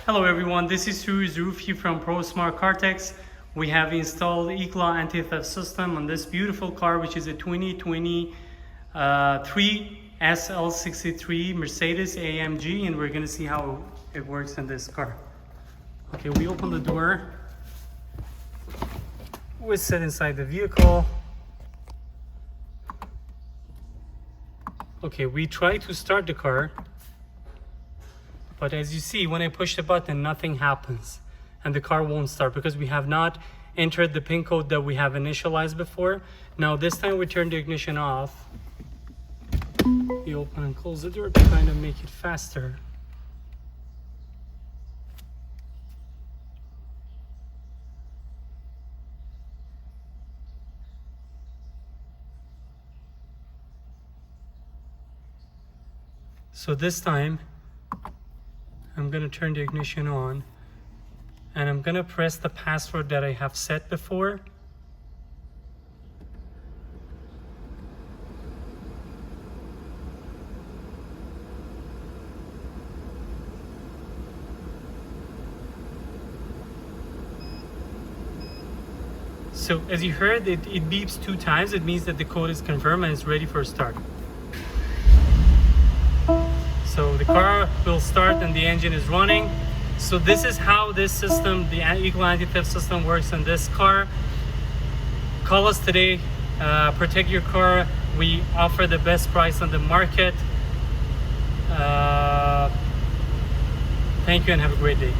Hello everyone, this is Rufi from ProSmart CarTechs. We have installed IGLA anti-theft system on this beautiful car, which is a 2023 SL63 Mercedes AMG, and we're gonna see how it works in this car. Okay, we open the door. We sit inside the vehicle. Okay, we try to start the car. But as you see, when I push the button, nothing happens and the car won't start because we have not entered the pin code that we have initialized before. Now this time we turn the ignition off. We open and close the door to kind of make it faster. So this time, I'm going to turn the ignition on and I'm going to press the password that I have set before. So as you heard, it beeps 2 times. It means that the code is confirmed and it's ready for a start. So the car will start and the engine is running. So this is how this system, the IGLA anti-theft system, works in this car. Call us today, protect your car. We offer the best price on the market. Thank you and have a great day.